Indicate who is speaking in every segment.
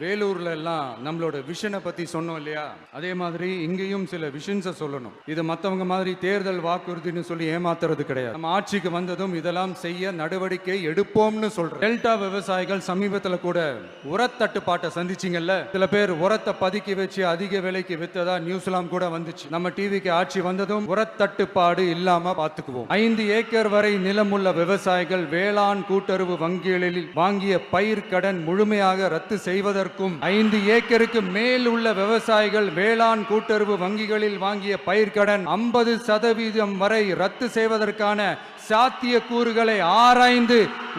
Speaker 1: வேலூர்ல எல்லாம் நம்மளோட விஷனை பத்தி சொன்னோம் இல்லையா, அதே மாதிரி இங்கேயும் சில விஷன்ஸை சொல்லணும். இது மற்றவங்க மாதிரி தேர்தல் வாக்குறுதின்னு சொல்லி ஏமாத்துறது கிடையாது. நம்ம ஆட்சிக்கு வந்ததும் இதெல்லாம் செய்ய நடவடிக்கை எடுப்போம்னு சொல்றோம். டெல்டா விவசாயிகள் சமீபத்தில் கூட உரத்தட்டுப்பாட்டை சந்திச்சிங்கல்ல. சில பேர் உரத்தை பதுக்கி வச்சு அதிக விலைக்கு வித்ததா நியூஸ்லாம் கூட வந்துச்சு. நம்ம டிவிக்கு ஆட்சி வந்ததும் உரத்தட்டுப்பாடு இல்லாம பாத்துக்குவோம். 5 ஏக்கர் வரை நிலமுள்ள விவசாயிகள் வேளாண் கூட்டுறவு வங்கிகளில் வாங்கிய பயிர் கடன் முழுமையாக ரத்து செய்வதற்கு 5 ஏக்கருக்கு மேல் உள்ள விவசாயிகள் வேளாண் கூட்டுறவு வங்கிகளில் வாங்கிய பயிர்க்கடன் 50% வரை ரத்து செய்வதற்கான சாத்திய கூறுகளை ஆராய்ந்து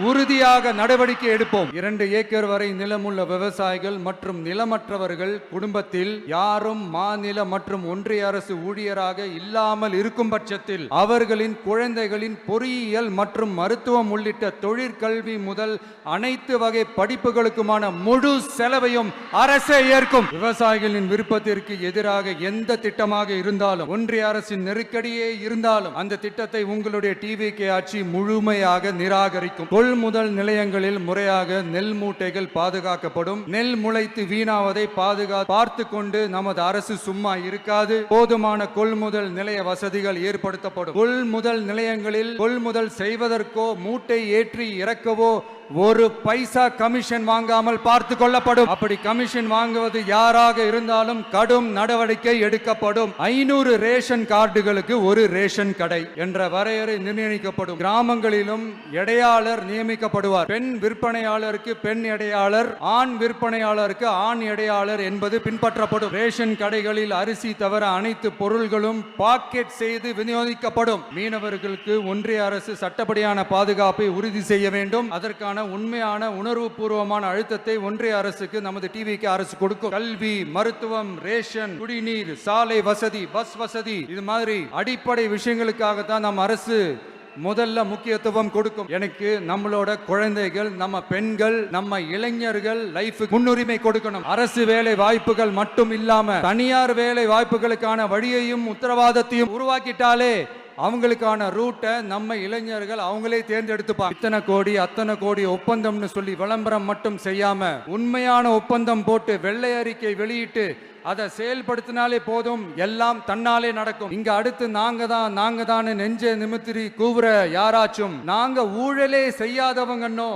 Speaker 1: உறுதியாக நடவடிக்கை எடுப்போம். 2 ஏக்கர் வரை நிலமுள்ள விவசாயிகள் மற்றும் நிலமற்றவர்கள் குடும்பத்தில் யாரும் மாநில மற்றும் ஒன்றிய அரசு ஊழியராக இல்லாமல் இருக்கும் பட்சத்தில் அவர்களின் குழந்தைகளின் பொறியியல் மற்றும் மருத்துவம் உள்ளிட்ட தொழிற்கல்வி முதல் அனைத்து வகை படிப்புகளுக்குமான முழு செலவையும் அரசே ஏற்கும். விவசாயிகளின் விருப்பத்திற்கு எதிராக எந்த திட்டமாக இருந்தாலும், ஒன்றிய அரசின் நெருக்கடியே இருந்தாலும் அந்த திட்டத்தை உங்களுடைய டிவி ஆட்சி முழுமையாக நிராகரிக்கும். கொள்முதல் நிலையங்களில் முறையாக நெல் மூட்டைகள் பாதுகாக்கப்படும். நெல் முளைத்து வீணாவதை பார்த்து கொண்டு நமது அரசு சும்மா இருக்காது. போதுமான கொள்முதல் நிலைய வசதிகள் ஏற்படுத்தப்படும். கொள்முதல் நிலையங்களில் கொள்முதல் செய்வதற்கோ மூட்டை ஏற்றி இறக்கவோ ஒரு பைசா கமிஷன் வாங்காமல் பார்த்து கொள்ளப்படும். அப்படி கமிஷன் வாங்குவது யாராக இருந்தாலும் கடும் நடவடிக்கை எடுக்கப்படும். 500 ரேஷன் கார்டுகளுக்கு ஒரு ரேஷன் கடை என்ற வரையறை நிர்ணயிக்கப்படும். கிராமங்களிலும் எடையாளர் நியமிக்கப்படுவார். பெண் விற்பனையாளருக்கு பெண் எடையாளர், ஆண் விற்பனையாளருக்கு ஆண் எடையாளர் என்பது பின்பற்றப்படும். ரேஷன் கடைகளில் அரிசி தவிர அனைத்து பொருள்களும் பாக்கெட் செய்து விநியோகிக்கப்படும். மீனவர்களுக்கு ஒன்றிய அரசு சட்டப்படியான பாதுகாப்பை உறுதி செய்ய வேண்டும். அதற்கான உண்மையான உணர்வு பூர்வமான அழுத்தத்தை ஒன்றிய அரசுக்கு நமது டிவிக்கு அரசு கொடுக்கும். கல்வி, மருத்துவம், ரேஷன், குடிநீர், சாலை வசதி, பஸ் வசதி, இது மாதிரி அடிப்படை விஷயங்களுக்காக தான் நம்ம அரசு முதல்ல முக்கியத்துவம் கொடுக்கும். எனக்கு நம்மளோட குழந்தைகள், நம்ம பெண்கள், நம்ம இளைஞர்கள் லைஃபுக்கு முன்னுரிமை கொடுக்கணும். அரசு வேலை வாய்ப்புகள் மட்டும் இல்லாம தனியார் வேலை வாய்ப்புகளுக்கான வழியையும் உத்தரவாதத்தையும் உருவாக்கிட்டாலே அவங்களுக்கான ரூட்டை நம்ம இளைஞர்கள் அவங்களே தேர்ந்தெடுத்துப்பாங்க. இத்தனை கோடி அத்தனை கோடி ஒப்பந்தம்னு சொல்லி விளம்பரம் மட்டும் செய்யாம உண்மையான ஒப்பந்தம் போட்டு வெள்ளை அறிக்கை வெளியிட்டு அதை செயல்படுத்தினாலே போதும், எல்லாம் தன்னாலே நடக்கும். இங்க அடுத்து நாங்க தான் நெஞ்ச நிமித்திரி கூவுற யாராச்சும் நாங்க ஊழலே செய்யாதவங்கன்னோ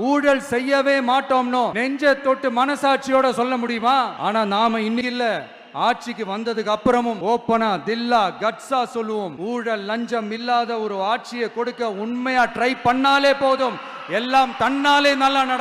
Speaker 1: ஊழல் செய்யவே மாட்டோம்னோ நெஞ்ச தொட்டு மனசாட்சியோட சொல்ல முடியுமா? ஆனா நாம இன்னைக்கு இல்ல, ஆட்சிக்கு வந்ததுக்கு அப்புறமும் ஓப்பனா தில்லா கட்ஸா சொல்லுவோம். ஊழல் லஞ்சம் இல்லாத ஒரு ஆட்சியை கொடுக்க உண்மையா ட்ரை பண்ணாலே போதும், எல்லாம் தன்னாலே நல்லா நடக்கும்.